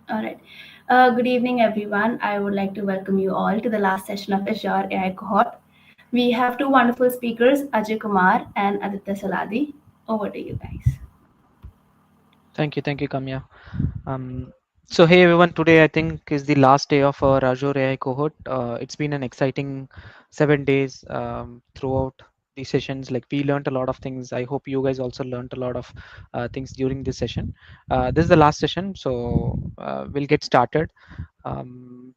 All right. Good evening, everyone. I would like to welcome you all to the last session of Azure AI Cohort. We have two wonderful speakers, Ajay Kumar and Aditya Saladi. Over to you guys. Thank you, Kamya. So hey everyone, today I think is the last day of our Azure AI cohort. It's been an exciting 7 days throughout these sessions. Like we learned a lot of things. I hope you guys also learned a lot of things during this session. This is the last session, so we'll get started. Um,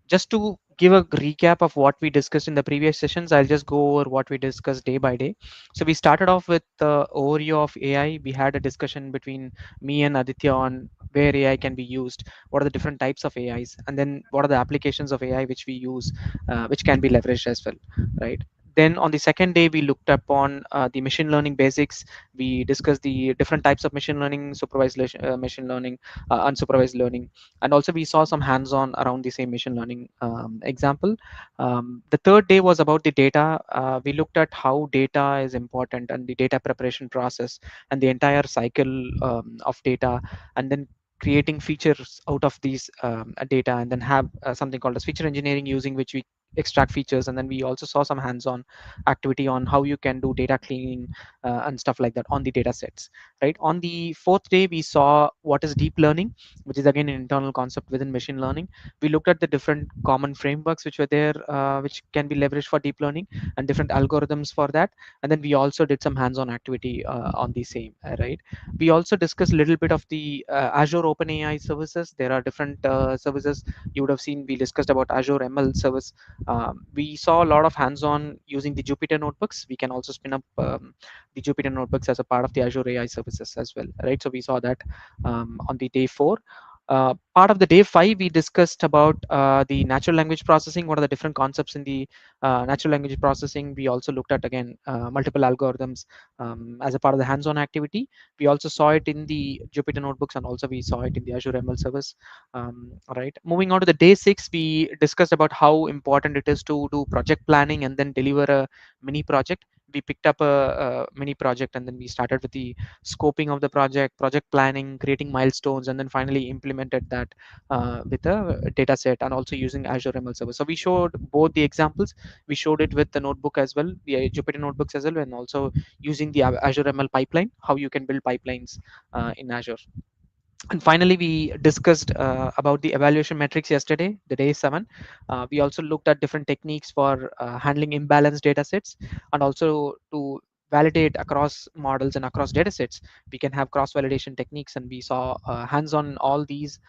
just to give a recap of what we discussed in the previous sessions, I'll just go over what we discussed day by day. So we started off with the overview of AI. We had a discussion between me and Aditya on where AI can be used, what are the different types of AIs, and then what are the applications of AI which we use, which can be leveraged as well, right? Then on the second day, we looked upon the machine learning basics. We discussed the different types of machine learning, supervised machine learning, unsupervised learning, and also we saw some hands-on around the same machine learning example. The third day was about the data. We looked at how data is important and the data preparation process and the entire cycle of data, and then creating features out of these data, and then have something called as feature engineering, using which we extract features. And then we also saw some hands-on activity on how you can do data cleaning and stuff like that on the data sets, right? On the fourth day, we saw what is deep learning, which is again an internal concept within machine learning. We looked at the different common frameworks which were there, which can be leveraged for deep learning, and different algorithms for that. And then we also did some hands-on activity on the same, right? We also discussed a little bit of the Azure OpenAI services. There are different services you would have seen. We discussed about Azure ML service. We saw a lot of hands-on using the Jupyter notebooks. We can also spin up the Jupyter notebooks as a part of the Azure AI services as well, right? So we saw that on the day 4. Part of the day 5, we discussed about the natural language processing. What are the different concepts in the natural language processing? We also looked at again multiple algorithms as a part of the hands-on activity. We also saw it in the Jupyter notebooks, and also we saw it in the Azure ML service. Right. Moving on to the day 6, we discussed about how important it is to do project planning and then deliver a mini project. We picked up a mini project, and then we started with the scoping of the project planning, creating milestones, and then finally implemented that with a data set, and also using Azure ML Server. So we showed both the examples. We showed it with the notebook as well, the Jupyter notebooks as well, and also using the Azure ML pipeline, how you can build pipelines in Azure. And finally, we discussed about the evaluation metrics yesterday, the day 7. We also looked at different techniques for handling imbalanced data sets, and also to validate across models and across data sets. We can have cross validation techniques, and we saw hands on all these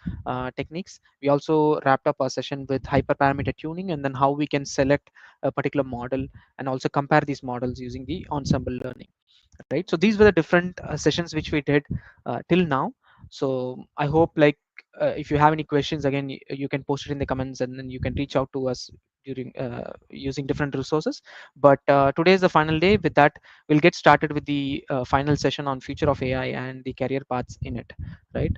techniques. We also wrapped up our session with hyperparameter tuning, and then how we can select a particular model and also compare these models using the ensemble learning, right? So these were the different sessions which we did till now. So I hope, like, if you have any questions, again, you can post it in the comments, and then you can reach out to us during using different resources. But today is the final day. With that, we'll get started with the final session on future of AI and the career paths in it, right?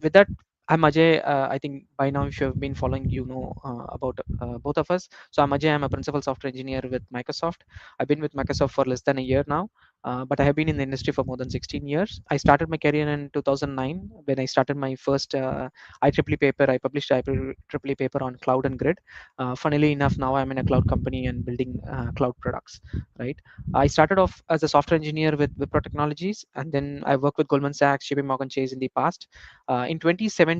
With that, I'm Ajay. I think by now, if you have been following, you know about both of us. So I'm Ajay. I'm a principal software engineer with Microsoft. I've been with Microsoft for less than a year now, but I have been in the industry for more than 16 years. I started my career in 2009 when I started my first IEEE paper. I published IEEE paper on cloud and grid. Funnily enough, now I'm in a cloud company and building cloud products. Right. I started off as a software engineer with Wipro Technologies, and then I worked with Goldman Sachs, JP Morgan Chase in the past. In 2017,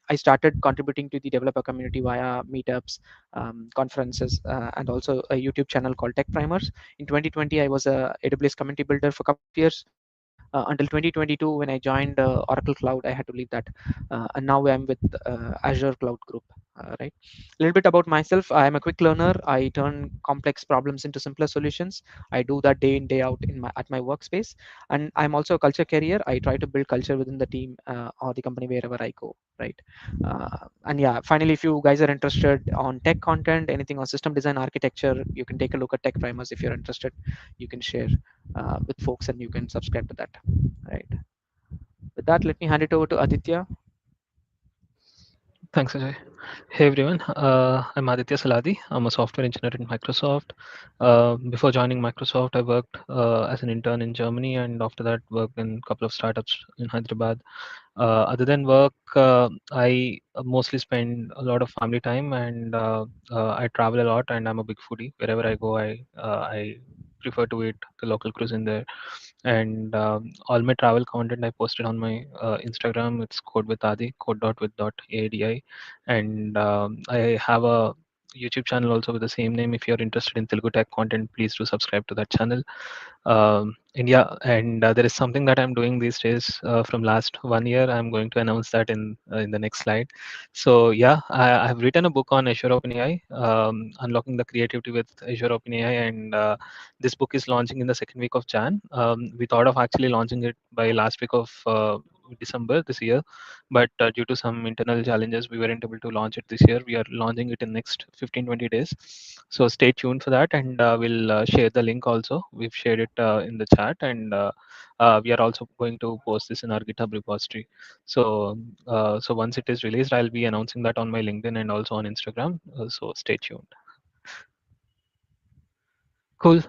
I started contributing to the developer community via meetups, conferences, and also a YouTube channel called Tech Primers. In 2020, I was a AWS community builder for a couple of years, until 2022 when I joined Oracle Cloud. I had to leave that, and now I'm with Azure Cloud Group. Right. A little bit about myself. I am a quick learner. I turn complex problems into simpler solutions. I do that day in day out in my at my workspace, and I'm also a culture carrier. I try to build culture within the team or the company wherever I go. Right. And yeah, finally, if you guys are interested on tech content, anything on system design architecture, you can take a look at Tech Primers. If you're interested, you can share with folks, and you can subscribe to that. Right. With that, let me hand it over to Aditya. Thanks, Ajay. Hey everyone, I'm Aditya Saladi. I'm a software engineer at Microsoft. Before joining Microsoft, I worked as an intern in Germany, and after that, worked in a couple of startups in Hyderabad. Other than work, I mostly spend a lot of family time, and I travel a lot. And I'm a big foodie. Wherever I go, I prefer to eat the local cuisine there. And all my travel content I posted on my Instagram. It's code with Adi, code.with.adi, and I have a YouTube channel also with the same name. If you're interested in Telugu tech content, please do subscribe to that channel. And yeah, and there is something that I'm doing these days from last 1 year. I'm going to announce that in the next slide. So yeah, I've written a book on Azure OpenAI, unlocking the creativity with Azure OpenAI, and this book is launching in the second week of Jan. We thought of actually launching it by last week of December this year, but due to some internal challenges, we weren't able to launch it this year. We are launching it in next 15-20 days. So stay tuned for that, and we'll share the link also. We've shared it in the chat, and we are also going to post this in our GitHub repository. So so once it is released, I'll be announcing that on my LinkedIn and also on Instagram. So stay tuned. Cool.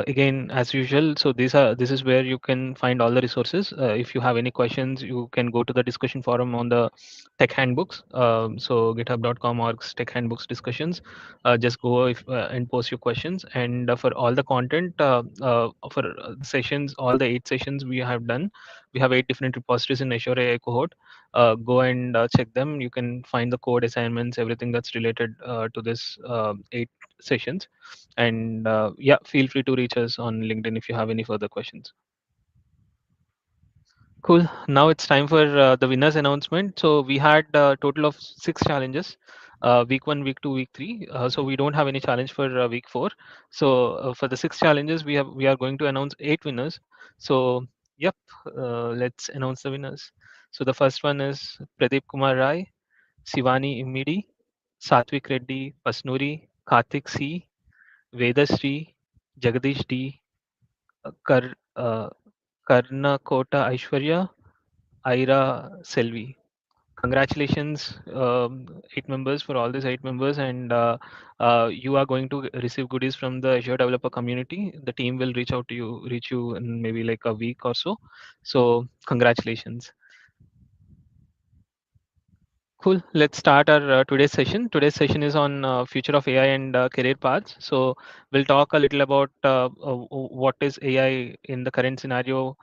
Again, as usual, so this is where you can find all the resources. If you have any questions, you can go to the discussion forum on the tech handbooks. So github.com or tech handbooks discussions. Just go and post your questions. And for all the content, for sessions, all the 8 sessions we have done, we have 8 different repositories in Azure AI Cohort. Go and check them. You can find the code assignments, everything that's related to this 8 sessions. And yeah, feel free to reach us on LinkedIn if you have any further questions. Cool. Now it's time for the winners announcement. So we had a total of 6 challenges. Week 1, week 2, week 3. So we don't have any challenge for week 4. So for the 6 challenges, we are going to announce 8 winners. So yep, let's announce the winners. So the first one is Pradeep Kumar Rai, Sivani Imidi, Satvik Reddy Pasnuri, Karthik C, Vedasri, Jagadish D, Kar, Karnakota Aishwarya, Ira Selvi. Congratulations, 8 members, for all these 8 members, and you are going to receive goodies from the Azure developer community. The team will reach you in maybe like a week or so. So congratulations. Cool. Let's start our today's session. Today's session is on future of AI and career paths. So we'll talk a little about what is AI in the current scenario.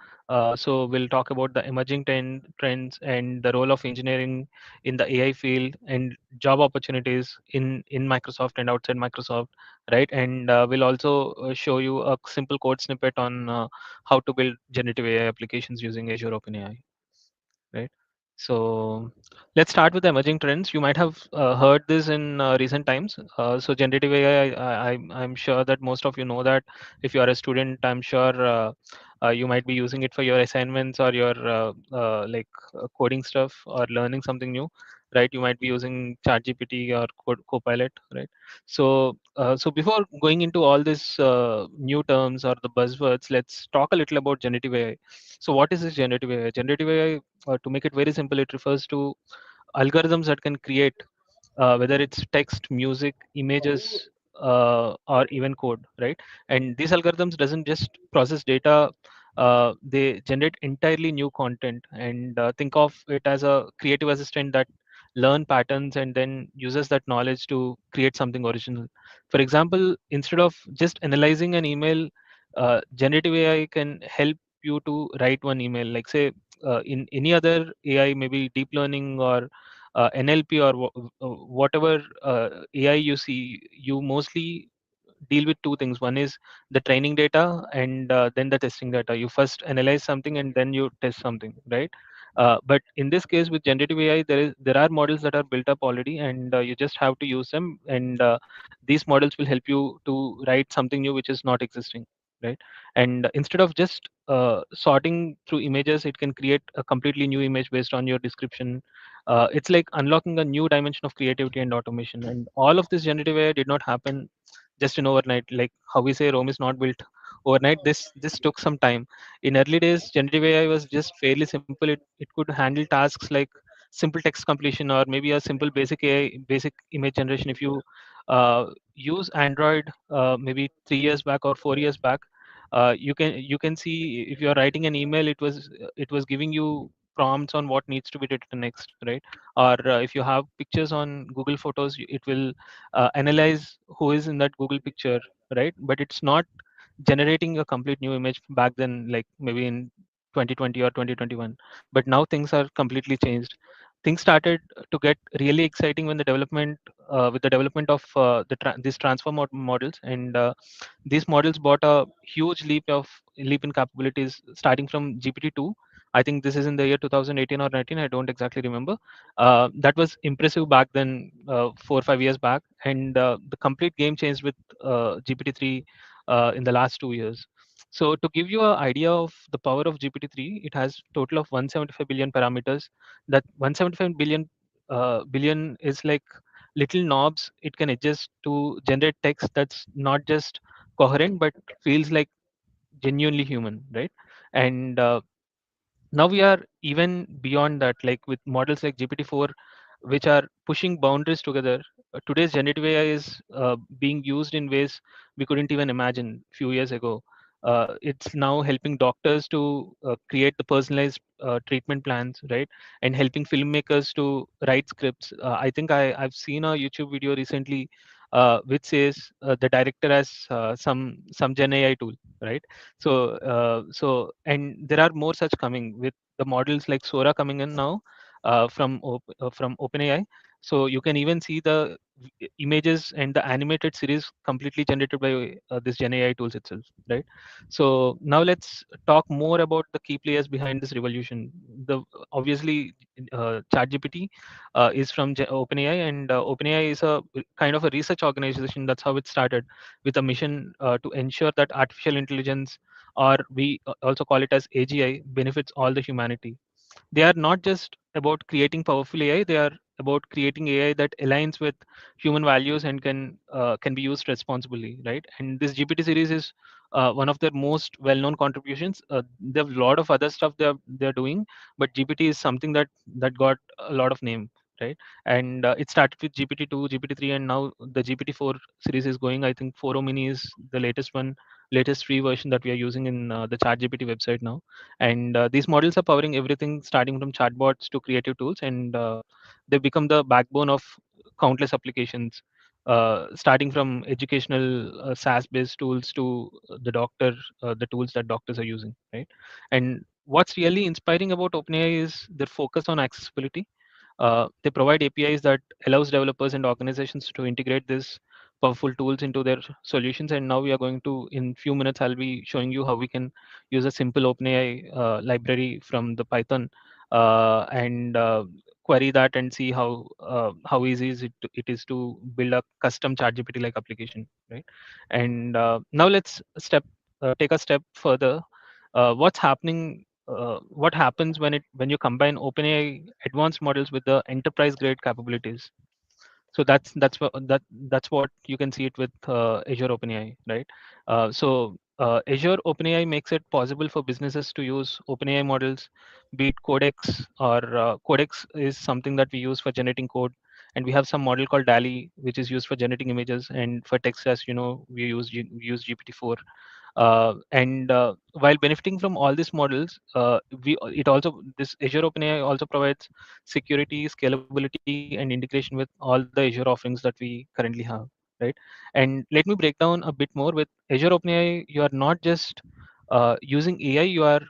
So we'll talk about the emerging trends and the role of engineering in the AI field and job opportunities in Microsoft and outside Microsoft, right? And we'll also show you a simple code snippet on how to build generative AI applications using Azure OpenAI, right? So let's start with the emerging trends. You might have heard this in recent times. So generative AI, I'm sure that most of you know that. If you are a student, I'm sure you might be using it for your assignments or your coding stuff or learning something new, right? You might be using ChatGPT or Copilot, right? So so before going into all these new terms or the buzzwords, let's talk a little about generative AI. So what is this generative AI? Generative AI, to make it very simple, it refers to algorithms that can create whether it's text, music, images, or even code, right? And these algorithms doesn't just process data; they generate entirely new content. And think of it as a creative assistant that learn patterns and then uses that knowledge to create something original. For example, instead of just analyzing an email, generative AI can help you to write one email. Like say, in any other AI, maybe deep learning or NLP or whatever AI you see, you mostly deal with two things. One is the training data, and then the testing data. You first analyze something and then you test something, right? But in this case, with generative AI, there are models that are built up already, and you just have to use them. And these models will help you to write something new which is not existing, right? And instead of just sorting through images, it can create a completely new image based on your description. It's like unlocking a new dimension of creativity and automation. And all of this generative AI did not happen just in overnight. Like how we say Rome is not built overnight. This took some time. In early days, generative AI was just fairly simple. It could handle tasks like simple text completion or maybe a simple basic AI, basic image generation. If you uh, use Android maybe 3 years back or 4 years back, you can see if you are writing an email, it was giving you prompts on what needs to be written next, right? Or if you have pictures on Google Photos, it will analyze who is in that Google picture, right? But it's not generating a complete new image back then, like maybe in 2020 or 2021. But now things are completely changed. Things started to get really exciting when the development with the development of these transform models, and these models brought a huge leap in capabilities starting from GPT-2. I think this is in the year 2018 or 19. I don't exactly remember. That was impressive back then, 4 or 5 years back, and the complete game changed with GPT-3 in the last 2 years. So to give you an idea of the power of GPT-3, it has total of 175 billion parameters. That 175 billion is like little knobs it can adjust to generate text that's not just coherent but feels like genuinely human, right? And now we are even beyond that, like with models like GPT-4, which are pushing boundaries together. Today's generative AI is being used in ways we couldn't even imagine a few years ago. It's now helping doctors to create the personalized treatment plans, right? And helping filmmakers to write scripts. I think I've seen a YouTube video recently which says the director has some Gen AI tool, right? And there are more such coming with the models like Sora coming in now from OpenAI. So you can even see the images and the animated series completely generated by this Gen AI tools itself, right? So now let's talk more about the key players behind this revolution. The obviously ChatGPT is from OpenAI, and OpenAI is a kind of a research organization. That's how it started, with a mission to ensure that artificial intelligence, or we also call it as AGI, benefits all the humanity. They are not just about creating powerful AI; they are about creating AI that aligns with human values and can be used responsibly, right? And this GPT series is one of their most well-known contributions. They have a lot of other stuff they're doing, but GPT is something that got a lot of name, right? And it started with GPT-2, GPT-3, and now the GPT-4 series is going. I think 4 mini is the latest one, latest free version that we are using in the ChatGPT website now. And these models are powering everything starting from chatbots to creative tools, and they become the backbone of countless applications, starting from educational SaaS based tools to the tools that doctors are using, right? And what's really inspiring about OpenAI is their focus on accessibility. They provide APIs that allows developers and organizations to integrate these powerful tools into their solutions. And now we are going to, in few minutes, I'll be showing you how we can use a simple OpenAI library from the Python and query that and see how easy it is to build a custom ChatGPT like application, right? And now let's take a step further. What happens when you combine OpenAI advanced models with the enterprise grade capabilities? So that's what you can see it with Azure OpenAI, right? Azure OpenAI makes it possible for businesses to use OpenAI models, be it Codex, or Codex is something that we use for generating code, and we have some model called DALI, which is used for generating images, and for text, as you know, we use GPT-4. And while benefiting from all these models, we it also this Azure OpenAI also provides security, scalability, and integration with all the Azure offerings that we currently have, right? And let me break down a bit more. With Azure OpenAI, you are not just using AI, you are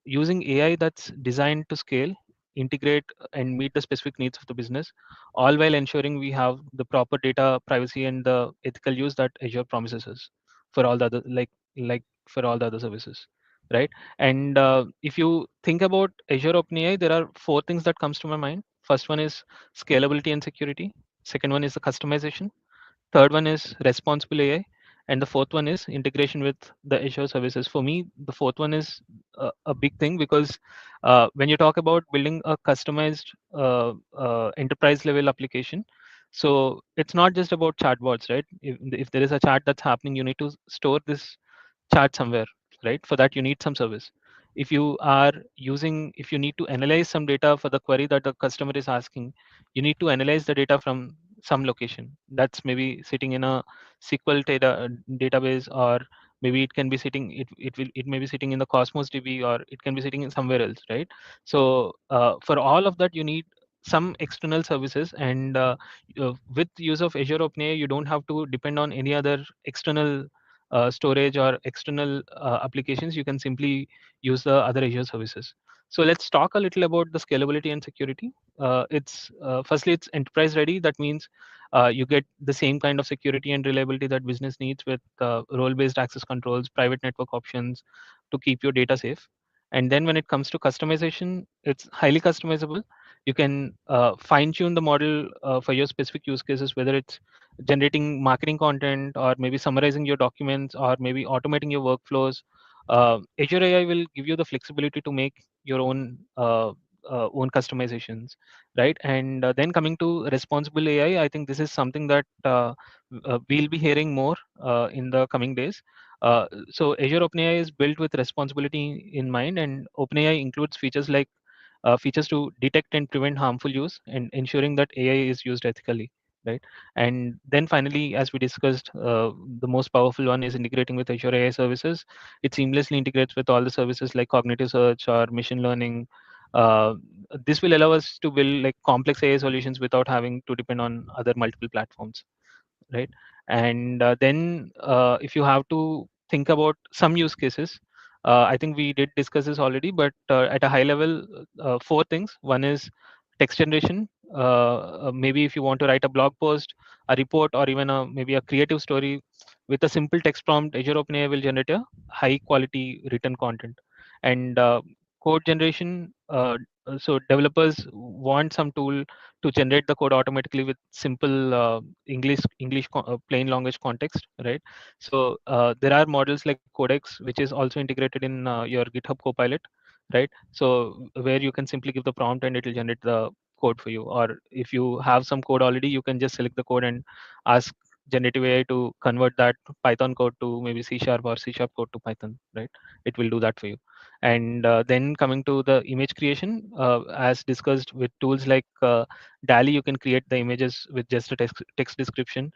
using AI that's designed to scale, integrate, and meet the specific needs of the business, all while ensuring we have the proper data privacy and the ethical use that Azure promises us for all the other like for all the other services, right? And if you think about Azure OpenAI, there are four things that comes to my mind. First one is scalability and security. Second one is the customization. Third one is responsible AI, and the fourth one is integration with the Azure services. For me, the fourth one is a big thing because when you talk about building a customized enterprise level application, so it's not just about chatbots, right? If there is a chat that's happening, you need to store this chat somewhere, right? For that, you need some service. if you are using, if you need to analyze some data for the query that the customer is asking, you need to analyze the data from some location that's maybe sitting in a SQL database, or maybe it can be sitting, it may be sitting in the Cosmos DB, or it can be sitting in somewhere else, right? So for all of that you need some external services, and with use of Azure OpenAI you don't have to depend on any other external storage or external applications. You can simply use the other Azure services. So let's talk a little about the scalability and security. It's firstly, it's enterprise ready. That means you get the same kind of security and reliability that business needs, with role-based access controls, private network options to keep your data safe. And then when it comes to customization, it's highly customizable. You can fine-tune the model for your specific use cases, whether it's generating marketing content, or maybe summarizing your documents, or maybe automating your workflows. Azure AI will give you the flexibility to make your own customizations, right? And then coming to responsible AI, I think this is something that we'll be hearing more in the coming days. So Azure OpenAI is built with responsibility in mind, and OpenAI includes features like features to detect and prevent harmful use, and ensuring that AI is used ethically, right? And then finally, as we discussed, the most powerful one is integrating with Azure AI services. It seamlessly integrates with all the services like cognitive search or machine learning. Uh, this will allow us to build like complex AI solutions without having to depend on other multiple platforms, right? And then if you have to think about some use cases, I think we did discuss this already, but at a high level, four things. One is text generation. Maybe if you want to write a blog post, a report, or even maybe a creative story with a simple text prompt, Azure OpenAI will generate a high quality written content. And code generation, so developers want some tool to generate the code automatically with simple plain language context, right? So there are models like Codex, which is also integrated in your GitHub Copilot, right? So where you can simply give the prompt and it will generate the code for you. Or if you have some code already, you can just select the code and ask generative AI to convert that Python code to maybe C sharp, or C sharp code to Python, right? It will do that for you. And then coming to the image creation, as discussed with tools like DALI, you can create the images with just a text description.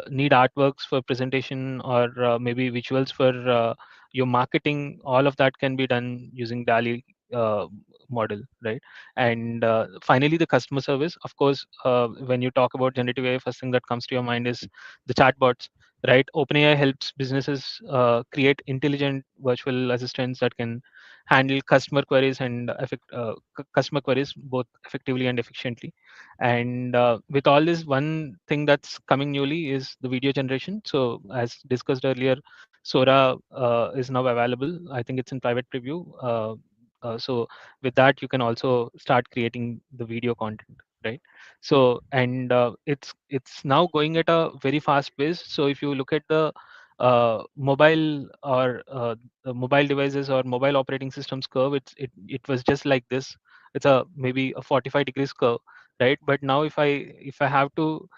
Need artworks for presentation, or maybe visuals for your marketing. All of that can be done using DALI model, right? And finally, the customer service. Of course, when you talk about generative AI, first thing that comes to your mind is the chatbots, right? OpenAI helps businesses create intelligent virtual assistants that can handle customer queries and customer queries both effectively and efficiently. And with all this, one thing that's coming newly is the video generation. So as discussed earlier, Sora is now available. I think it's in private preview. So with that, you can also start creating the video content, right? So and it's now going at a very fast pace. So if you look at the mobile, or the mobile devices or mobile operating systems curve, it was just like this. It's a maybe a 45 degrees curve, right? But now if I have to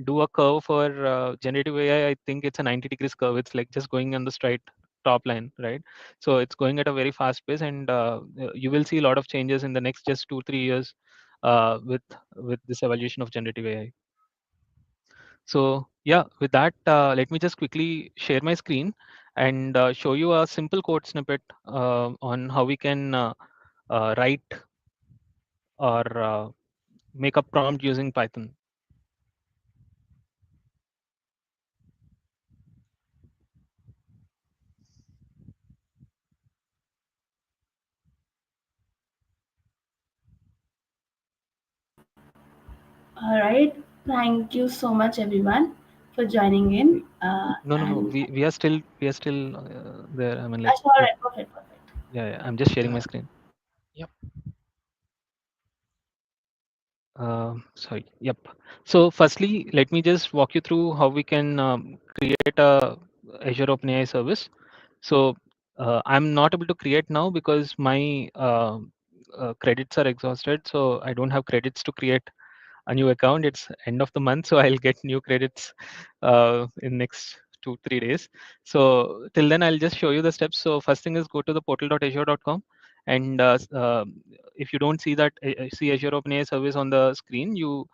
do a curve for generative AI, I think it's a 90 degrees curve. It's like just going on the straight top line, right? So it's going at a very fast pace, and you will see a lot of changes in the next just 2-3 years with this evolution of generative AI. So yeah, with that, let me just quickly share my screen and show you a simple code snippet on how we can write or make a prompt using Python. All right. Thank you so much, everyone, for joining in. No. And We are still there. I mean, like, all right, perfect, perfect. yeah. I'm just sharing my Uh, screen. yep. Sorry. Yep. So firstly, let me just walk you through how we can create a Azure OpenAI service. So I'm not able to create now because my credits are exhausted. So I don't have credits to create a new account. It's end of the month, so I'll get new credits in next 2 3 days. So till then, I'll just show you the steps. So first thing is go to the portal.azure.com, and if you don't see that see Azure OpenAI service on the screen, you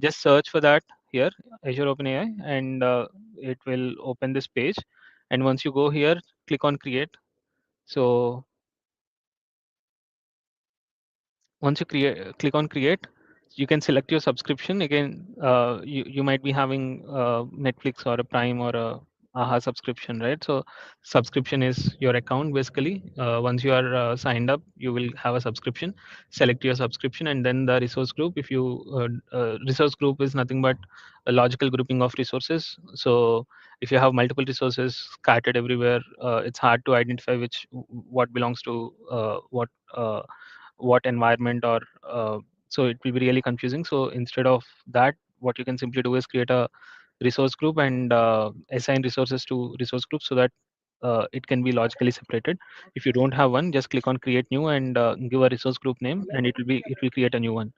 just search for that here, Azure OpenAI, and it will open this page. And once you go here, click on create. So once you click on create, you can select your subscription. Again, you might be having Netflix or a Prime or a AHA subscription, right? So subscription is your account basically. Once you are signed up, you will have a subscription. Select your subscription, and then the resource group. If you resource group is nothing but a logical grouping of resources. So if you have multiple resources scattered everywhere, it's hard to identify which what belongs to what environment, or so it will be really confusing. So instead of that, what you can simply do is create a resource group and assign resources to resource groups, so that it can be logically separated. If you don't have one, just click on create new and give a resource group name, and it will create a new one,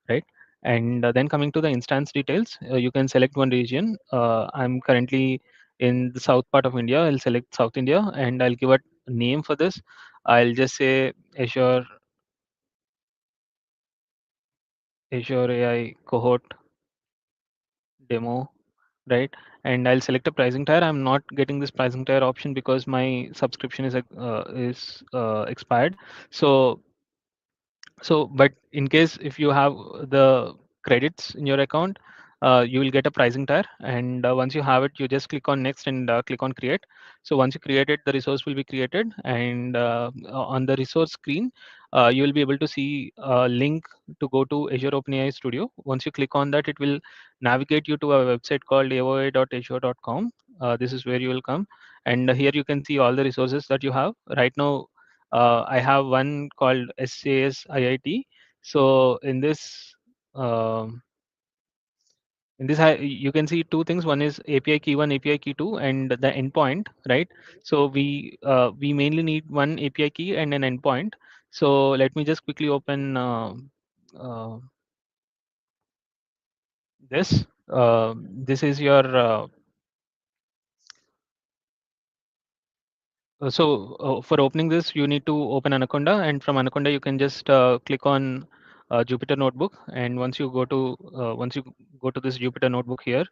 right? And then coming to the instance details, you can select one region. I'm currently in the south part of India. I'll select South India, and I'll give a name for this. I'll just say Azure AI cohort demo, right? And I'll select a pricing tier. I'm not getting this pricing tier option because my subscription is expired. So but in case if you have the credits in your account, you will get a pricing tier, and once you have it, you just click on next and click on create. So once you create it, the resource will be created, and on the resource screen, you will be able to see a link to go to Azure OpenAI Studio. Once you click on that, it will navigate you to a website called avoa.azure.com. This is where you will come, and here you can see all the resources that you have right now. I have one called SAS IIT. So um, in this you can see two things. One is API key one, API key two, and the endpoint, right? So we mainly need one API key and an endpoint. So let me just quickly open uh, this. This is your for opening this, you need to open Anaconda, and from Anaconda, you can just click on Jupyter Notebook. And once you go to this Jupyter Notebook here,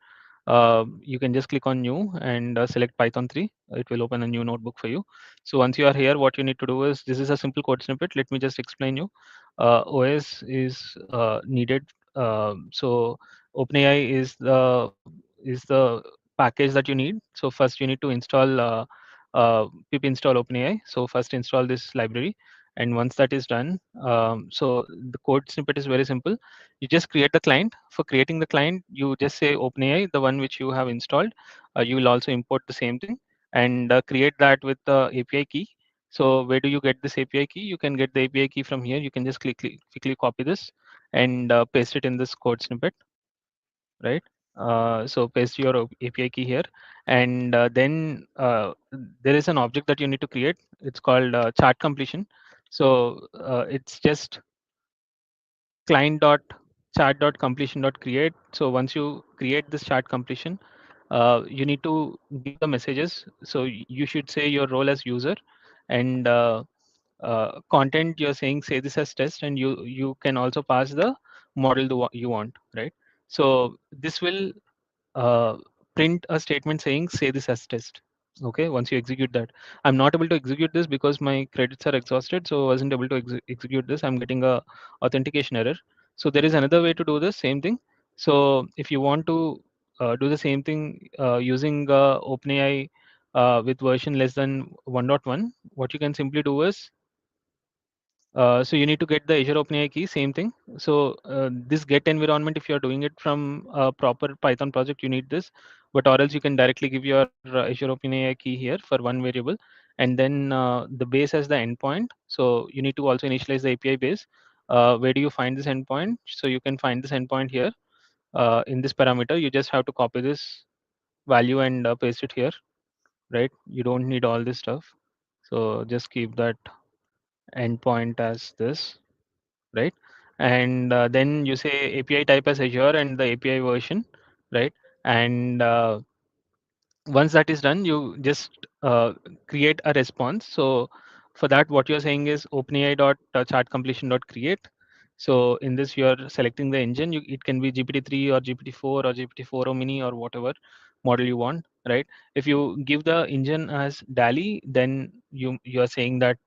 you can just click on New and select Python 3. It will open a new notebook for you. So once you are here, what you need to do is, this is a simple code snippet. Let me just explain you. OS is needed. So OpenAI is the package that you need. So first you need to install. Pip install OpenAI. So first install this library, and once that is done, so the code snippet is very simple. You just create the client. For creating the client, you just say OpenAI, the one which you have installed. You will also import the same thing and create that with the API key. So where do you get this API key? You can get the API key from here. You can just quickly copy this and paste it in this code snippet, right? So paste your API key here, and then there is an object that you need to create. It's called chart completion. So it's just client dot chart dot completion dot create. So once you create this chart completion, you need to give the messages. So you should say your role as user, and content you're saying say this as test, and you can also pass the model you want, right? So this will uh, print a statement saying say this as test. Okay, once you execute that, I'm not able to execute this because my credits are exhausted, so I wasn't able to execute this. I'm getting a authentication error. So there is another way to do the same thing. So if you want to do the same thing using OpenAI with version less than 1.1, what you can simply do is, so you need to get the Azure OpenAI key, same thing. So this get environment, if you're doing it from a proper Python project, you need this, but or else you can directly give your Azure OpenAI key here for one variable, and then the base as the endpoint. So you need to also initialize the API base. Where do you find this endpoint? So you can find this endpoint here in this parameter. You just have to copy this value and paste it here, right? You don't need all this stuff. So just keep that endpoint as this, right? And then you say API type as Azure and the API version, right? And Once that is done, you just create a response. So for that, what you're saying is OpenAI dot chart completion dot create. So in this, you are selecting the engine. It can be GPT-3 or GPT-4 or GPT-4 or mini or whatever model you want, right? If you give the engine as DALI, then you are saying that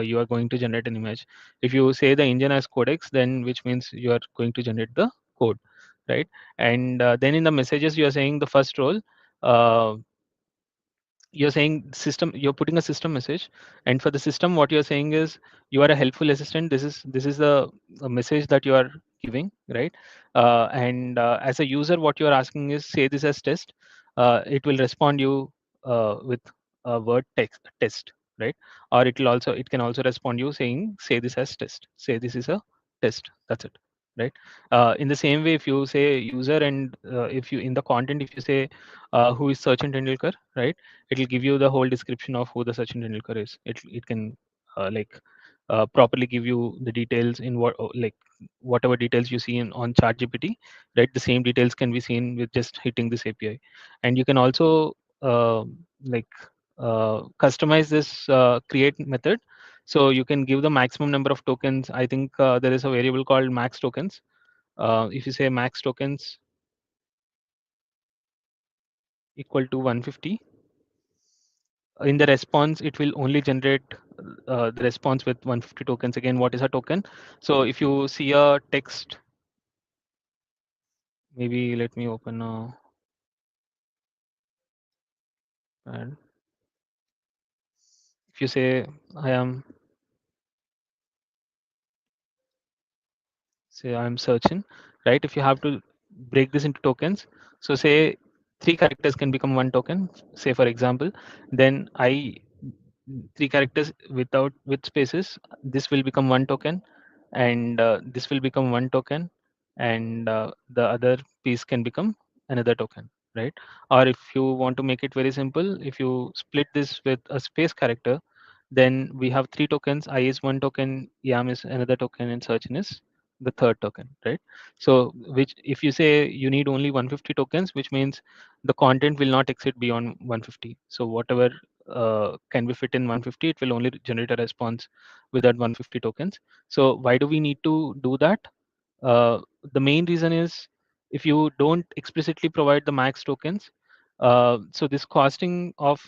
you are going to generate an image. If you say the engine as Codex, then which means you are going to generate the code, right? And then in the messages, you are saying the first role. Uh, you're saying system, you're putting a system message, and for the system what you're saying is you are a helpful assistant. This is the a message that you are giving, right? And as a user, what you're asking is say this as test. It will respond you with a word text test, right? Or it can also respond you saying say this as test, say this is a test, that's it, right? In the same way, if you say user, and if you in the content, if you say who is Sachin Tendulkar, right? It will give you the whole description of who the Sachin Tendulkar is. It can like properly give you the details in like whatever details you see on ChatGPT, right? The same details can be seen with just hitting this API, and you can also like customize this create method. So you can give the maximum number of tokens. I think there is a variable called max tokens. If you say max tokens equal to 150, in the response it will only generate the response with 150 tokens. Again, what is a token? So if you see a text, maybe let me open a pad. If you say I am, say I am searching, right? If you have to break this into tokens, so say 3 characters can become 1 token, say for example, then I 3 characters without with spaces, this will become 1 token, and this will become 1 token, and the other piece can become another token, right? Or if you want to make it very simple, if you split this with a space character, then we have 3 tokens. I is 1 token, yam is another token, and search is the third token, right? So which if you say you need only 150 tokens, which means the content will not exceed beyond 150. So whatever can be fit in 150, it will only generate a response with that 150 tokens. So why do we need to do that? uh, the main reason is if you don't explicitly provide the max tokens, so this costing of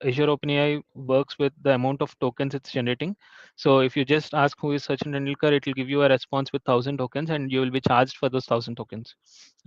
Azure OpenAI works with the amount of tokens it's generating. So if you just ask who is Sachin Tendulkar, it will give you a response with 1,000 tokens, and you will be charged for those 1,000 tokens,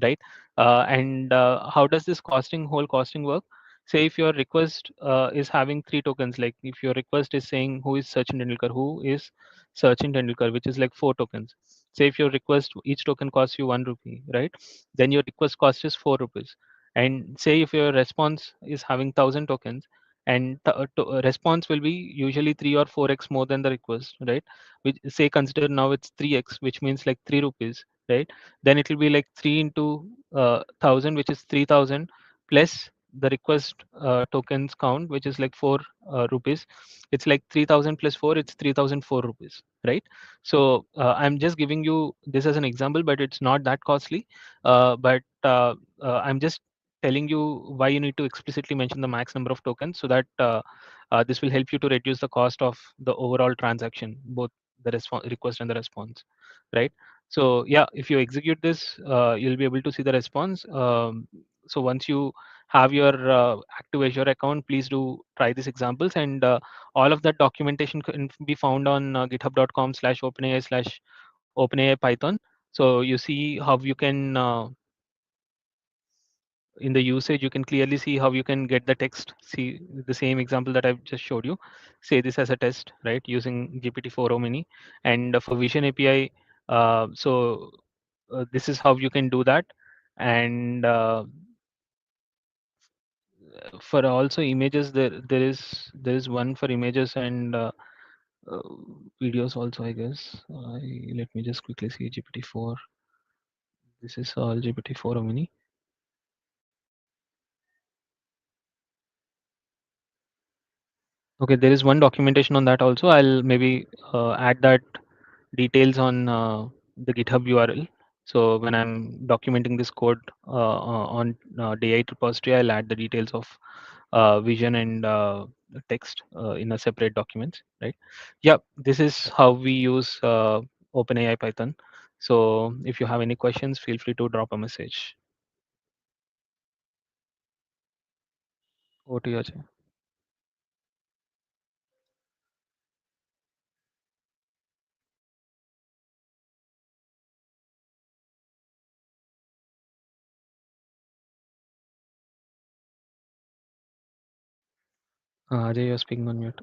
right? And how does this whole costing work? Say if your request is having 3 tokens, like if your request is saying who is Sachin Tendulkar, who is Sachin Tendulkar, which is like 4 tokens. Say if your request, each token costs you 1 rupee, right? Then your request cost is 4 rupees. And say if your response is having 1,000 tokens, and response will be usually 3 or 4x more than the request, right? Which say consider now it's 3x, which means like 3 rupees, right? Then it will be like 3 into 1,000, which is 3,000, plus the request tokens count, which is like 4 rupees. It's like 3,000 plus 4, it's 3,004 rupees, right? So I'm just giving you this as an example, but it's not that costly. But I'm just telling you why you need to explicitly mention the max number of tokens, so that this will help you to reduce the cost of the overall transaction, both the request and the response, right? So yeah, if you execute this, you'll be able to see the response. So once you have your active Azure account, please do try these examples, and all of that documentation can be found on github.com/openai/openai Python. So you see how you can in the usage, you can clearly see how you can get the text. See the same example that I've just showed you. Say this as a test, right? Using GPT-4 Mini, and for Vision API. This is how you can do that, and for also images, there is one for images and uh, videos also, I guess. Let me just quickly see GPT-4. This is all GPT-4 Mini. Okay, there is one documentation on that also. I'll maybe add that details on the GitHub URL. So when I'm documenting this code on day 8 repository, I'll add the details of vision and text in a separate document, right? Yeah, this is how we use OpenAI Python. So if you have any questions, feel free to drop a message. Over to you, Ajay. Ajay, you're speaking on mute.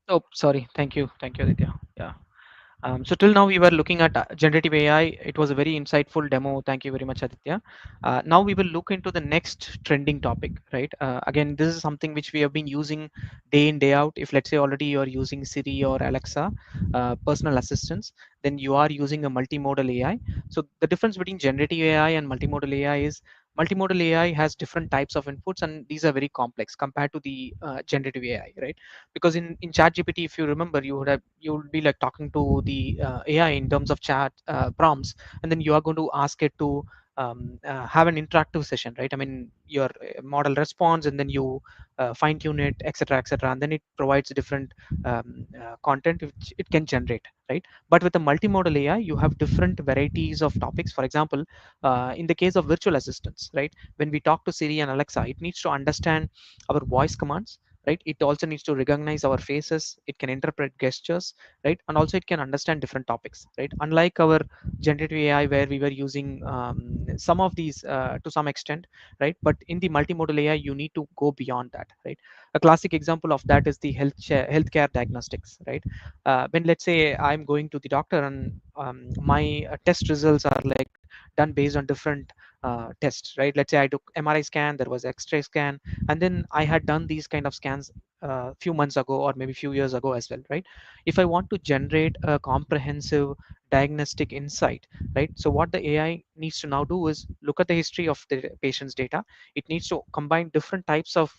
Oh, sorry. Thank you, Aditya. Yeah. So till now we were looking at generative AI. It was a very insightful demo. Thank you very much, Aditya. Now we will look into the next trending topic, right? Again, this is something which we have been using day in day out. If let's say already you are using Siri or Alexa, personal assistants, then you are using a multimodal AI. So the difference between generative AI and multimodal AI is multimodal AI has different types of inputs, and these are very complex compared to the generative AI, right? Because in ChatGPT, if you remember, you would be like talking to the AI in terms of chat prompts, and then you are going to ask it to have an interactive session, right? I mean, your model responds, and then you fine tune it, etc., etc., and then it provides different content which it can generate, right? But with the multimodal AI, you have different varieties of topics. For example, in the case of virtual assistants, right? When we talk to Siri and Alexa, it needs to understand our voice commands, right? It also needs to recognize our faces, it can interpret gestures, right? And also it can understand different topics, right? Unlike our generative AI where we were using some of these to some extent, right? But in the multimodal AI you need to go beyond that, right? A classic example of that is the healthcare diagnostics, right? When let's say I'm going to the doctor and my test results are like done based on different tests, right? Let's say I took MRI scan, there was X-ray scan, and then I had done these kind of scans a few months ago or maybe few years ago as well, right? If I want to generate a comprehensive diagnostic insight, right? So what the AI needs to now do is look at the history of the patient's data. It needs to combine different types of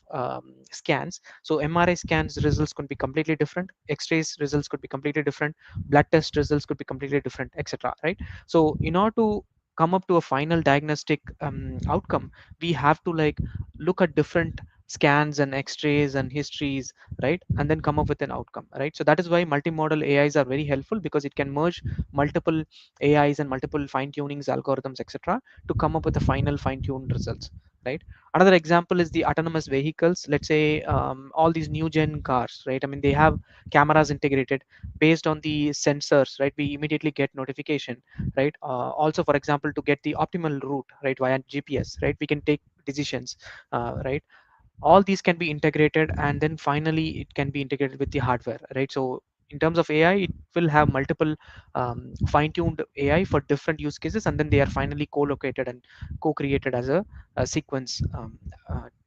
scans. So MRI scans results could be completely different, X-rays results could be completely different, blood test results could be completely different, etc., right? So in order to come up to a final diagnostic outcome, we have to like look at different scans and x-rays and histories, right? And then come up with an outcome, right? So that is why multimodal AIs are very helpful, because it can merge multiple AIs and multiple fine tunings, algorithms, etc., to come up with the final fine tuned results, right? Another example is the autonomous vehicles. Let's say all these new gen cars, right? I mean, they have cameras integrated. Based on the sensors, right, we immediately get notification, right? Also, for example, to get the optimal route, right, via GPS, right, we can take decisions, right? All these can be integrated, and then finally it can be integrated with the hardware, right? So in terms of AI, it will have multiple fine-tuned AI for different use cases, and then they are finally co-located and co-created as a sequence,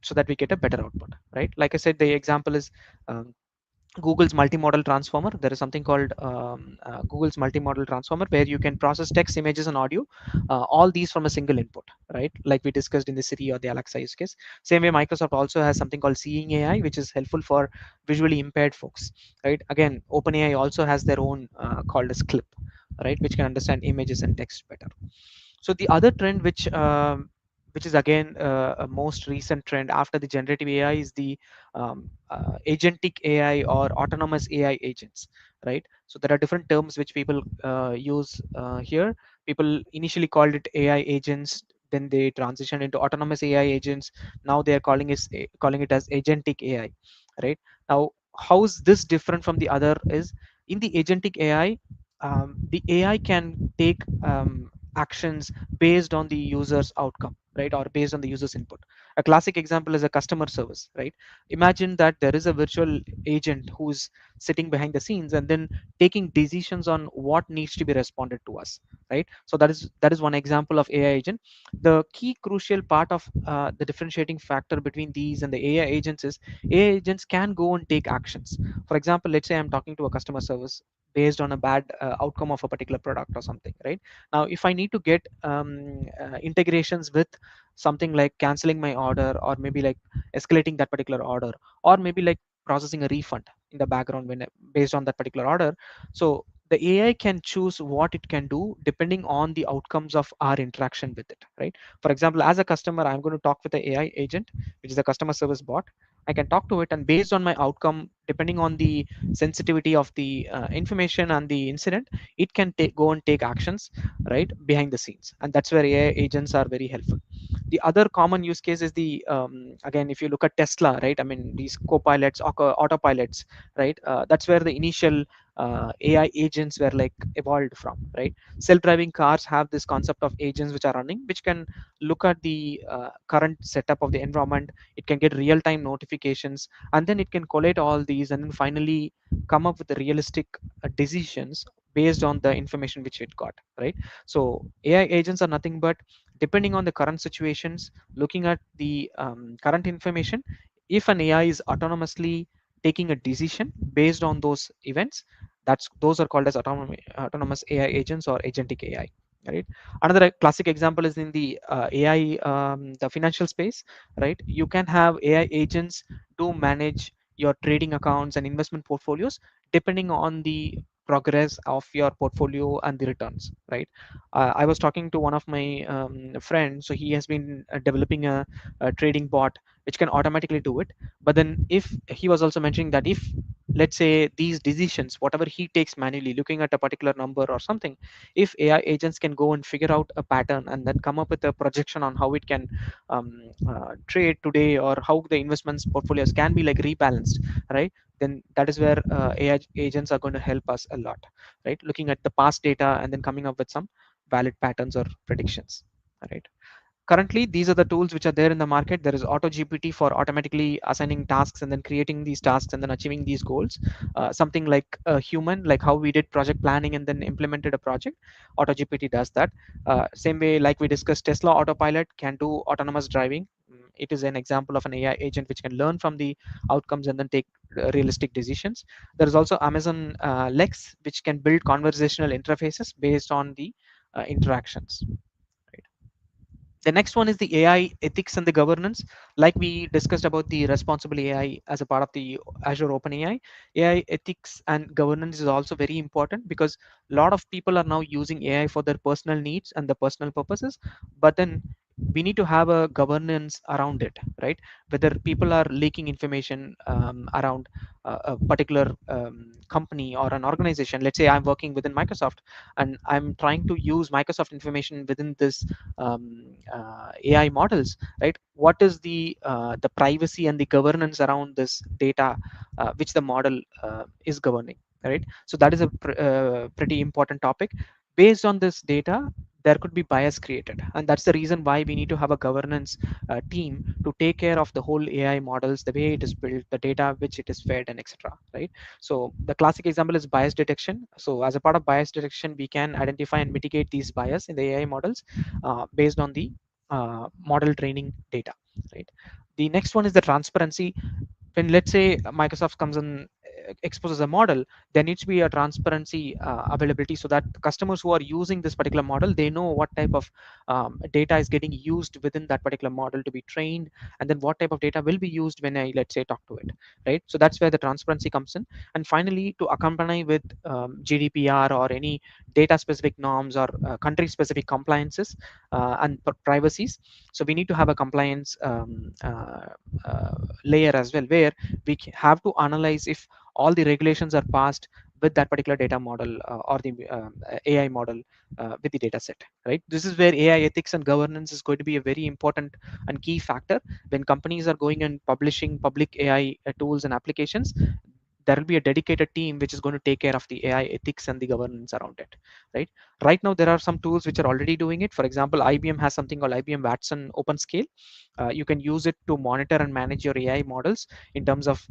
so that we get a better output, right? Like I said, the example is um, Google's multimodal transformer. There is something called Google's multimodal transformer, where you can process text, images, and audio, all these from a single input, right? Like we discussed in the Siri or the Alexa use case. Same way, Microsoft also has something called Seeing AI, which is helpful for visually impaired folks, right? Again, OpenAI also has their own called as Clip, right, which can understand images and text better. So the other trend, which is again a most recent trend after the generative AI, is the agentic AI or autonomous AI agents, right? So there are different terms which people use here. People initially called it AI agents, then they transitioned into autonomous AI agents. Now they are calling it as agentic AI, right? Now, how is this different from the other? Is in the agentic AI, the AI can take actions based on the user's outcome, right, or based on the user's input. A classic example is a customer service, right? Imagine that there is a virtual agent who's sitting behind the scenes and then taking decisions on what needs to be responded to us, right? So that is one example of AI agent. The key crucial part of the differentiating factor between these and the AI agents is AI agents can go and take actions. For example, let's say I'm talking to a customer service based on a bad outcome of a particular product or something, right? Now if I need to get integrations with something like canceling my order, or maybe like escalating that particular order, or maybe like processing a refund in the background when based on that particular order, so the AI can choose what it can do depending on the outcomes of our interaction with it, right? For example, as a customer, I'm going to talk with the AI agent, which is a customer service bot. I can talk to it, and based on my outcome, depending on the sensitivity of the information and the incident, it can go and take actions, right, behind the scenes. And that's where AI agents are very helpful. The other common use case is the again, if you look at Tesla, right? I mean, these co-pilots, autopilots, right? That's where the initial AI agents were like evolved from, right? Self-driving cars have this concept of agents which are running, which can look at the current setup of the environment. It can get real-time notifications, and then it can collate all these, and then finally come up with the realistic decisions based on the information which it got, right? So AI agents are nothing but, depending on the current situations, looking at the current information, if an AI is autonomously taking a decision based on those events, those are called as autonomous AI agents or agentic AI, right? Another classic example is in the AI, the financial space, right? You can have AI agents to manage your trading accounts and investment portfolios depending on the progress of your portfolio and the returns, right? I was talking to one of my friends, so he has been developing a trading bot which can automatically do it. But then, if he was also mentioning that if, let's say, these decisions, whatever he takes manually, looking at a particular number or something, if AI agents can go and figure out a pattern and then come up with a projection on how it can trade today, or how the investments portfolios can be like rebalanced, right? Then that is where AI agents are going to help us a lot, right? Looking at the past data and then coming up with some valid patterns or predictions, right? Currently, these are the tools which are there in the market. There is AutoGPT for automatically assigning tasks and then creating these tasks and then achieving these goals. Something like a human, like how we did project planning and then implemented a project, AutoGPT does that. Same way, like we discussed, Tesla Autopilot can do autonomous driving. It is an example of an AI agent which can learn from the outcomes and then take realistic decisions. There is also Amazon Lex, which can build conversational interfaces based on the interactions. Right. The next one is the AI ethics and the governance. Like we discussed about the responsible AI as a part of the Azure OpenAI, AI ethics and governance is also very important, because a lot of people are now using AI for their personal needs and the personal purposes. But then we need to have a governance around it, right? Whether people are leaking information around a particular company or an organization. Let's say I'm working within Microsoft and I'm trying to use Microsoft information within this AI models, right? What is the privacy and the governance around this data, which the model is governing, right? So that is a pretty important topic. Based on this data, there could be bias created, and that's the reason why we need to have a governance team to take care of the whole AI models, the way it is built, the data which it is fed, and etc. Right? So the classic example is bias detection. So as a part of bias detection, we can identify and mitigate these bias in the AI models based on the model training data, right? The next one is the transparency. When, let's say, Microsoft comes and exposes a model, there needs to be a transparency availability, so that the customers who are using this particular model, they know what type of data is getting used within that particular model to be trained, and then what type of data will be used when I, let's say, talk to it, right? So that's where the transparency comes in. And finally, to accompany with GDPR or any data specific norms or country specific compliances and privacies, so we need to have a compliance layer as well, where we have to analyze if all the regulations are passed with that particular data model or the AI model with the data set, right? This is where AI ethics and governance is going to be a very important and key factor. When companies are going and publishing public AI tools and applications, there will be a dedicated team which is going to take care of the AI ethics and the governance around it, right? Right now, there are some tools which are already doing it. For example, IBM has something called IBM Watson OpenScale. You can use it to monitor and manage your AI models in terms of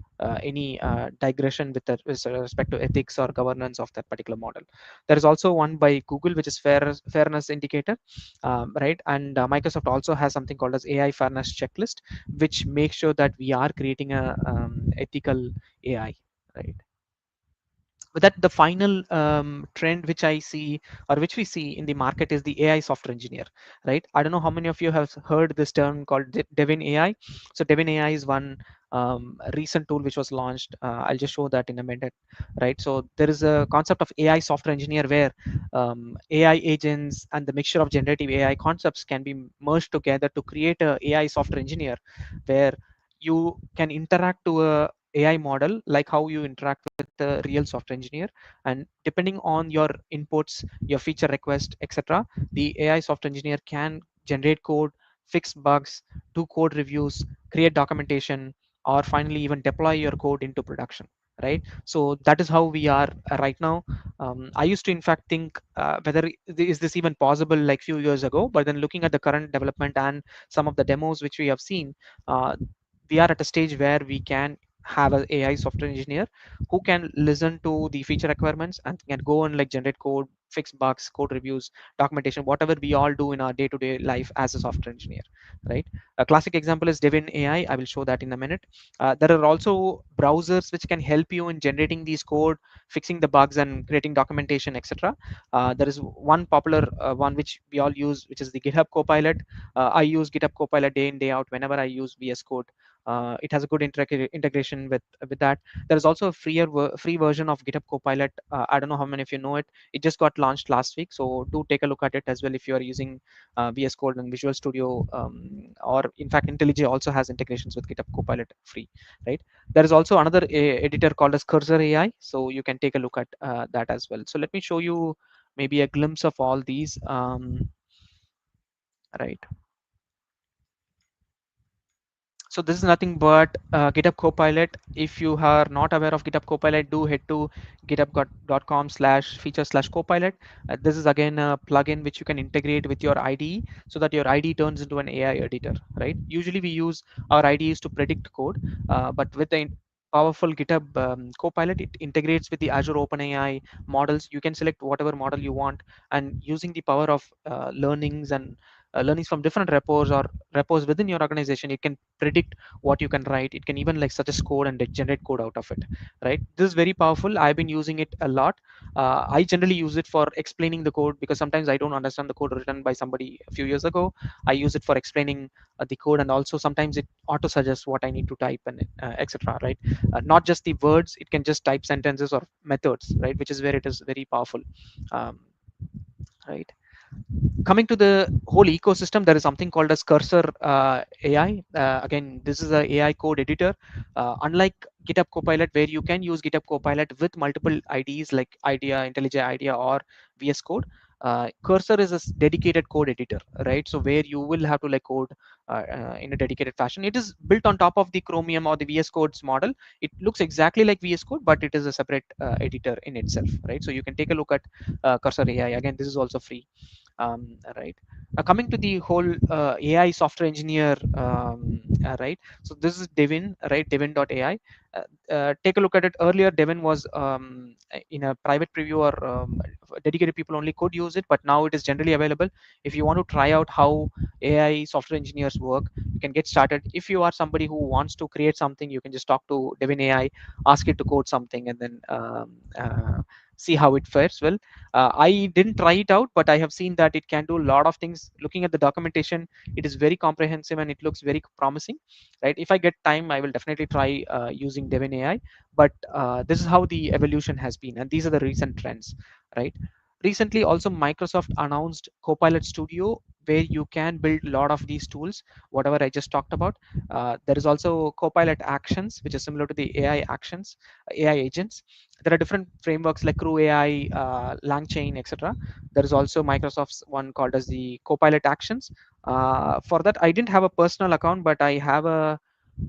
any digression with respect to ethics or governance of that particular model. There is also one by Google, which is fairness indicator, right? And Microsoft also has something called as AI fairness checklist, which makes sure that we are creating a ethical AI, right? But that the final trend which I see, or which we see in the market, is the AI software engineer, right? I don't know how many of you have heard this term called Devin AI. So Devin AI is one recent tool which was launched. I'll just show that in a minute, right? So there is a concept of AI software engineer where AI agents and the mixture of generative AI concepts can be merged together to create a AI software engineer, where you can interact to a AI model like how you interact with a real software engineer, and depending on your inputs, your feature request, etc., the AI software engineer can generate code, fix bugs, do code reviews, create documentation, or finally even deploy your code into production, right? So that is how we are right now. I used to in fact think whether is this even possible like few years ago, but then looking at the current development and some of the demos which we have seen, uh, we are at a stage where we can have an AI software engineer who can listen to the feature requirements and can go and like generate code, fix bugs, code reviews, documentation, whatever we all do in our day-to-day life as a software engineer, right? A classic example is Devin AI. I will show that in a minute. There are also browsers which can help you in generating these code, fixing the bugs, and creating documentation, etc. There is one popular one which we all use, which is the GitHub Copilot. I use GitHub Copilot day in day out whenever I use VS Code. It has a good integration with that. There is also a free version of GitHub Copilot. I don't know how many of you know it. It just got launched last week, so do take a look at it as well if you are using VS Code and Visual Studio, or in fact IntelliJ also has integrations with GitHub Copilot free, right? There is also another editor called as Cursor AI, so you can take a look at that as well. So let me show you maybe a glimpse of all these, right? So this is nothing but GitHub Copilot. If you are not aware of GitHub Copilot, do head to github.com/feature/copilot. This is again a plugin which you can integrate with your IDE so that your IDE turns into an AI editor, right? Usually we use our IDEs to predict code, but with the powerful GitHub Copilot, it integrates with the Azure OpenAI models. You can select whatever model you want, and using the power of learnings and learnings from different repos or repos within your organization, it can predict what you can write. It can even like suggest code and generate code out of it, right? This is very powerful. I've been using it a lot. I generally use it for explaining the code because sometimes I don't understand the code written by somebody a few years ago. I use it for explaining the code, and also sometimes it auto suggests what I need to type, and etc., right? Not just the words, it can just type sentences or methods, right? Which is where it is very powerful. um, right. Coming to the whole ecosystem, there is something called as Cursor AI. Again, this is a AI code editor. Unlike GitHub Copilot, where you can use GitHub Copilot with multiple IDs like IDEA, IntelliJ IDEA, or VS Code, Cursor is a dedicated code editor, right? So where you will have to like code in a dedicated fashion. It is built on top of the Chromium or the VS Code's model. It looks exactly like VS Code, but it is a separate editor in itself, right? So you can take a look at Cursor AI. Again, this is also free. Right. Coming to the whole AI software engineer, right? So this is Devin, right? Devin.ai. Take a look at it. Earlier, Devin was in a private preview, or dedicated people only could use it, but now it is generally available. If you want to try out how AI software engineers work, you can get started. If you are somebody who wants to create something, you can just talk to Devin AI, ask it to code something, and then see how it fares well. I didn't try it out, but I have seen that it can do a lot of things. Looking at the documentation, it is very comprehensive and it looks very promising, right? If I get time, I will definitely try using Devin AI. But this is how the evolution has been, and these are the recent trends, right? Recently, also Microsoft announced Copilot Studio, where you can build a lot of these tools, whatever I just talked about. There is also Copilot Actions, which is similar to the AI actions, AI agents. There are different frameworks like Crew AI, LangChain, etc. There is also Microsoft's one called as the Copilot Actions. For that, I didn't have a personal account, but I have a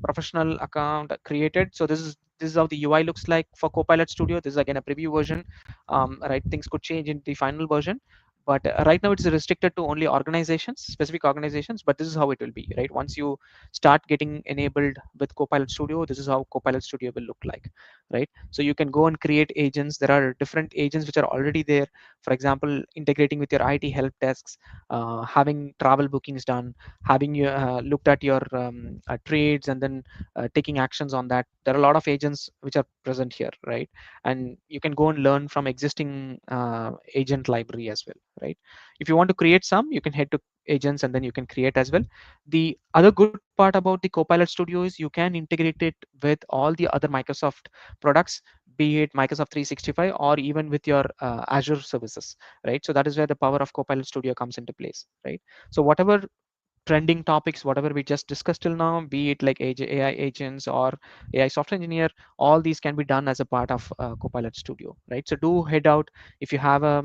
professional account created. So this is how the UI looks like for Copilot Studio. This is again a preview version. Right, things could change in the final version, but right now it's restricted to only organizations, specific organizations. But this is how it will be, right? Once you start getting enabled with Copilot Studio, this is how Copilot Studio will look like, right? So you can go and create agents. There are different agents which are already there For example, integrating with your IT help desks, having travel bookings done, having you looked at your trades, and then taking actions on that. There are a lot of agents which are present here, right? And you can go and learn from existing agent library as well, right? If you want to create some, you can head to agents and then you can create as well. The other good part about the Copilot Studio is you can integrate it with all the other Microsoft products, be it Microsoft 365 or even with your Azure services, right? So that is where the power of Copilot Studio comes into place, right? So whatever trending topics, whatever we just discussed till now, be it like AI agents or AI software engineer, all these can be done as a part of Copilot Studio, right? So do head out if you have a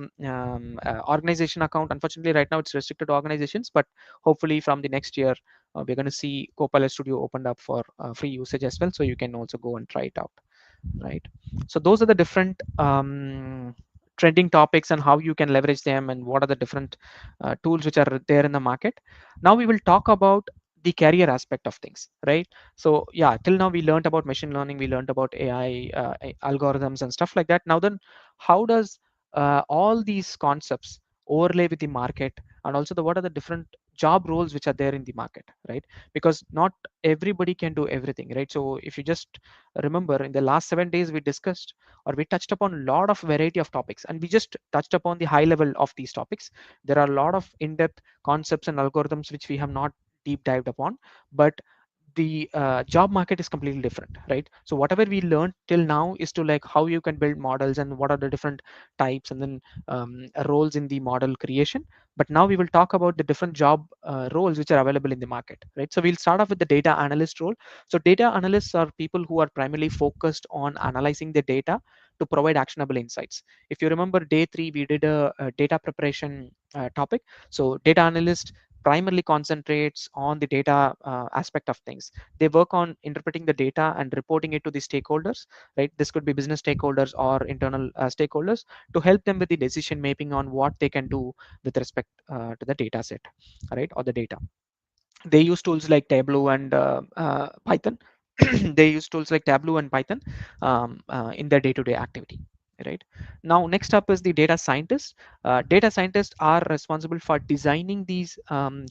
organization account. Unfortunately, right now it's restricted to organizations, but hopefully from the next year, we're going to see Copilot Studio opened up for free usage as well. So you can also go and try it out, right? So those are the different trending topics and how you can leverage them and what are the different tools which are there in the market. Now we will talk about the career aspect of things, right? So yeah, till now we learned about machine learning, we learned about AI algorithms and stuff like that. Now then, how does all these concepts overlay with the market, and also the what are the different job roles which are there in the market, right? Because not everybody can do everything, right? So if you just remember, in the last 7 days we discussed or we touched upon a lot of variety of topics, and we just touched upon the high level of these topics. There are a lot of in-depth concepts and algorithms which we have not deep dived upon, but the job market is completely different, right? So whatever we learned till now is to like how you can build models and what are the different types and then roles in the model creation. But now we will talk about the different job roles which are available in the market, right? So we'll start off with the data analyst role. So data analysts are people who are primarily focused on analyzing the data to provide actionable insights. If you remember day 3, we did a data preparation topic. So data analyst primarily concentrates on the data aspect of things. They work on interpreting the data and reporting it to the stakeholders, right? This could be business stakeholders or internal stakeholders, to help them with the decision making on what they can do with respect to the data set, right? Or the data. They use tools like Tableau and Python. They use tools like Tableau and Python in their day-to-day activity, right? Now next up is the data scientist. Data scientists are responsible for designing these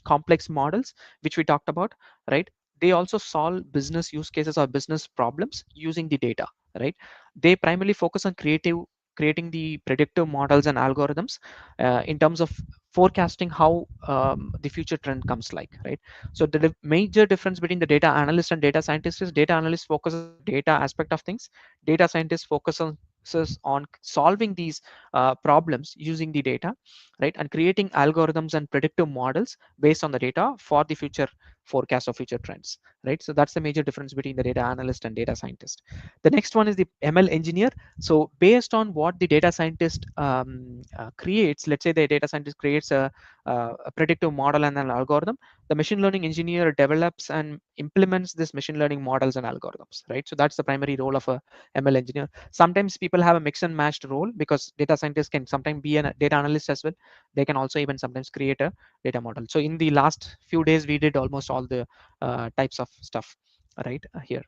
complex models which we talked about, right? They also solve business use cases or business problems using the data, right? They primarily focus on creating the predictive models and algorithms in terms of forecasting how the future trend comes like, right? So the major difference between the data analyst and data scientist is data analyst focuses on the data aspect of things. Data scientist focuses on solving these problems using the data, right? And creating algorithms and predictive models based on the data for the future forecast of future trends, right? So that's the major difference between the data analyst and data scientist. The next one is the ML engineer. So based on what the data scientist creates, let's say the data scientist creates a predictive model and an algorithm, the machine learning engineer develops and implements this machine learning models and algorithms, right? So that's the primary role of a ML engineer. Sometimes people have a mix and matched role because data scientists can sometimes be a data analyst as well. They can also even sometimes create a data model. So in the last few days we did almost all the types of stuff, right, here.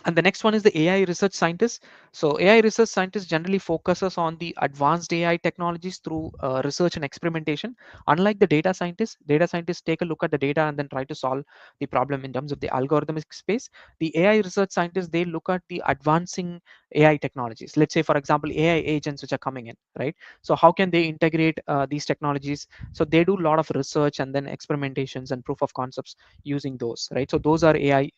And the next one is the AI research scientist. So AI research scientist generally focuses on the advanced AI technologies through research and experimentation. Unlike the data scientists take a look at the data and then try to solve the problem in terms of the algorithmic space. The AI research scientists, they look at the advancing AI technologies. Let's say, for example, AI agents which are coming in, right? So how can they integrate these technologies? So they do a lot of research and then experimentations and proof of concepts using those, right? So those are AI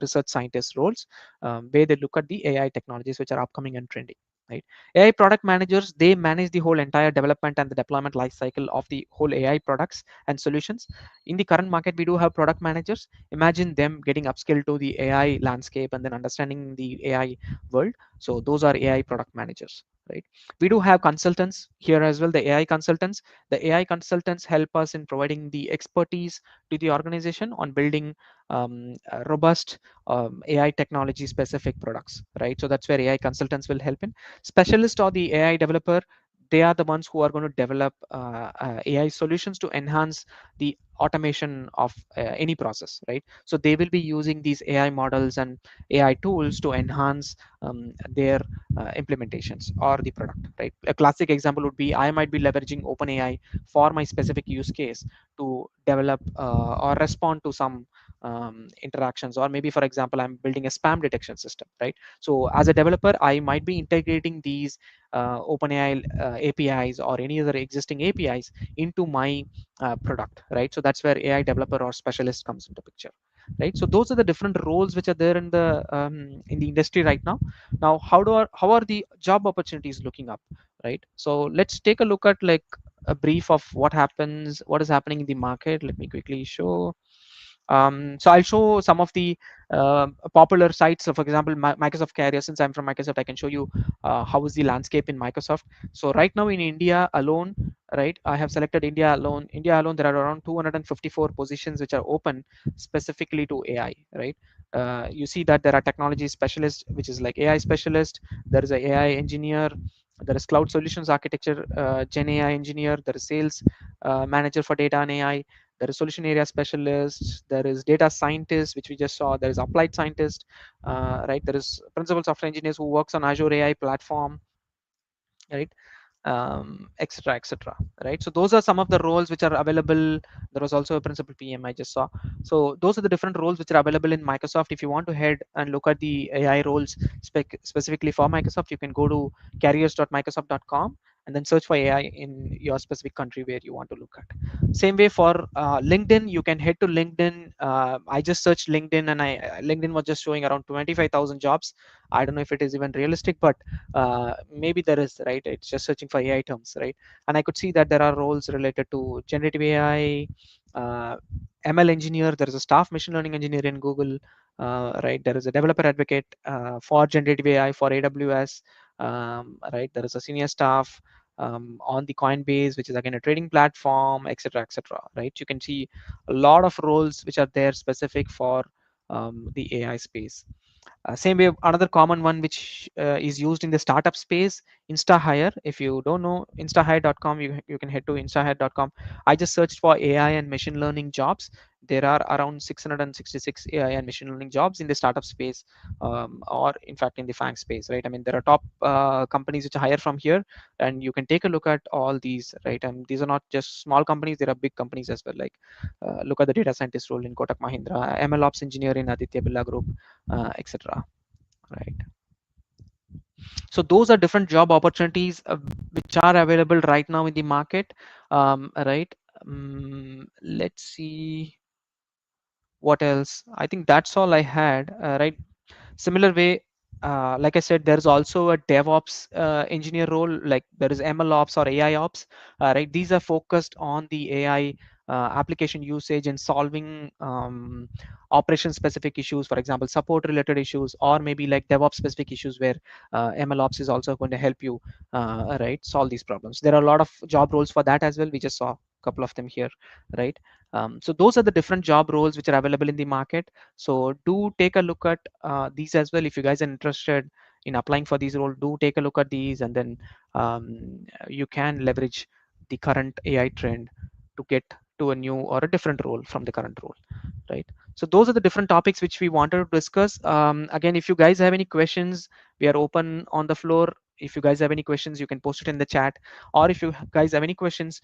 research scientist roles, where they look at the AI technologies which are upcoming and trending, right? AI product managers, they manage the whole entire development and the deployment life cycle of the whole AI products and solutions. In the current market, we do have product managers. Imagine them getting upskilled to the AI landscape and then understanding the AI world. So those are AI product managers, right? We do have consultants here as well, the AI consultants. The AI consultants help us in providing the expertise to the organization on building robust AI technology specific products, right? So that's where AI consultants will help in. Specialist or the AI developer, they are the ones who are going to develop AI solutions to enhance the automation of any process, right? So they will be using these AI models and AI tools to enhance their implementations or the product, right? A classic example would be I might be leveraging OpenAI for my specific use case to develop or respond to some interactions, or maybe for example I'm building a spam detection system, right? So as a developer I might be integrating these OpenAI APIs or any other existing APIs into my product, right? So that's where AI developer or specialist comes into picture, right? So those are the different roles which are there in the industry right now. Now how are the job opportunities looking up, right? So let's take a look at like a brief of what is happening in the market. Let me quickly show. So I'll show some of the popular sites. So for example, Microsoft Career. Since I'm from Microsoft, I can show you how is the landscape in Microsoft. So right now in India alone, right, I have selected India alone. India alone, there are around 254 positions which are open specifically to AI, right? You see that there are technology specialists, which is like AI specialist. There is a AI engineer. There is cloud solutions architecture, Gen AI engineer. There is sales manager for data and AI. There is solution area specialists. There is data scientist, which we just saw. There is applied scientist, right? There is principal software engineers who works on Azure AI platform, right? Etc, etc, right? So those are some of the roles which are available. There was also a principal PM I just saw. So those are the different roles which are available in Microsoft. If you want to head and look at the AI roles specifically for Microsoft, you can go to careers.microsoft.com and then search for AI in your specific country where you want to look at. Same way for LinkedIn, you can head to LinkedIn. I just searched LinkedIn, and LinkedIn was just showing around 25,000 jobs. I don't know if it is even realistic, but maybe there is, right? It's just searching for AI terms, right? And I could see that there are roles related to generative AI, uh, ML engineer. There is a staff machine learning engineer in Google, right? There is a developer advocate for generative AI for AWS, right? There is a senior staff on the Coinbase, which is again a trading platform, etc., etc. Right? You can see a lot of roles which are there specific for the AI space. Same way, another common one which is used in the startup space, InstaHire. If you don't know instahire.com, you can head to instahire.com. I just searched for AI and machine learning jobs. There are around 666 AI and machine learning jobs in the startup space, or in fact in the FANG space, right? I mean, there are top companies which hire from here, and you can take a look at all these, right? And these are not just small companies; there are big companies as well. Like, look at the data scientist role in Kotak Mahindra, ML Ops engineer in Aditya Birla Group, etc. Right. So those are different job opportunities which are available right now in the market. Right. Let's see what else. I think that's all I had. Right. Similar way, like I said, there's also a DevOps engineer role. Like there is ML Ops or AI Ops, right? These are focused on the AI application usage and solving operation specific issues, for example, support related issues, or maybe like DevOps specific issues where ML Ops is also going to help you, right, solve these problems. There are a lot of job roles for that as well. We just saw a couple of them here, right? So those are the different job roles which are available in the market. So do take a look at these as well. If you guys are interested in applying for these roles, do take a look at these, and then you can leverage the current AI trend to get to a new or a different role from the current role, right? So those are the different topics which we wanted to discuss. Again, if you guys have any questions, we are open on the floor. If you guys have any questions, you can post it in the chat, or if you guys have any questions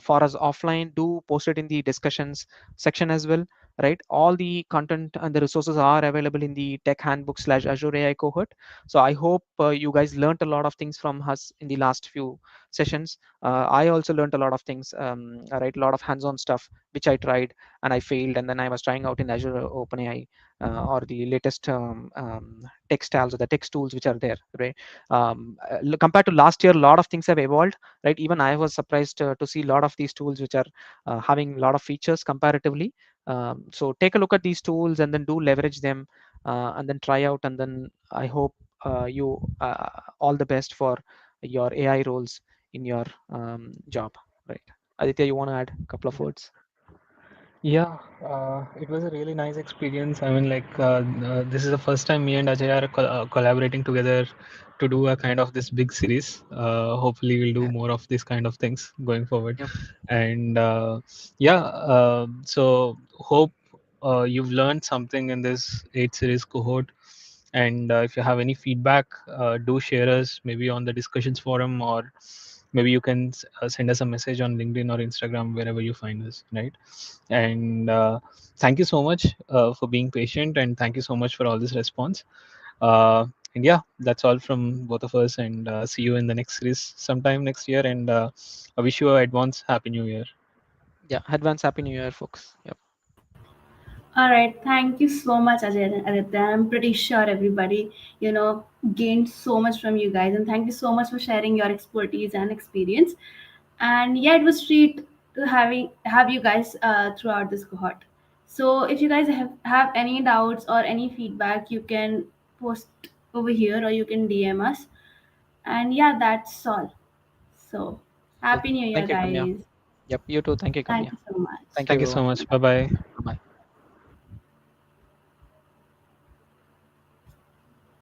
for us offline, do post it in the discussions section as well, right? All the content and the resources are available in the tech handbook / Azure AI cohort. So I hope you guys learned a lot of things from us in the last few sessions. I also learned a lot of things, right? A lot of hands-on stuff which I tried and I failed, and then I was trying out in Azure OpenAI, or the latest textiles or the text tools which are there, right? Compared to last year, a lot of things have evolved, right? Even I was surprised to see a lot of these tools which are having a lot of features comparatively. So take a look at these tools and then do leverage them, and then try out, and then I hope you all the best for your AI roles in your job, right? Aditya, you want to add a couple of words? Yeah, it was a really nice experience. I mean, this is the first time me and Ajay are collaborating together to do a kind of this big series. Hopefully, we'll do Yeah. more of this kind of things going forward. Yep. And yeah, so hope you've learned something in this 8 series cohort. And if you have any feedback, do share us maybe on the discussions forum, or maybe you can send us a message on LinkedIn or Instagram, wherever you find us, right? And thank you so much for being patient, and thank you so much for all this response. uh, and yeah, that's all from both of us, and see you in the next series sometime next year. And I wish you a advance happy new year. Yeah. Advance Happy New Year, folks. Yep. All right. Thank you so much, Ajay and Aditya. I'm pretty sure everybody, gained so much from you guys. And thank you so much for sharing your expertise and experience. And yeah, it was treat to have you guys throughout this cohort. So if you guys have any doubts or any feedback, you can post over here or you can DM us. And yeah, that's all. So Cool. happy New Year, Thank you, Kamya. guys. Yep. You too. Thank you, Thank Kamya. you so much. Thank Thank you so you. much. Bye bye.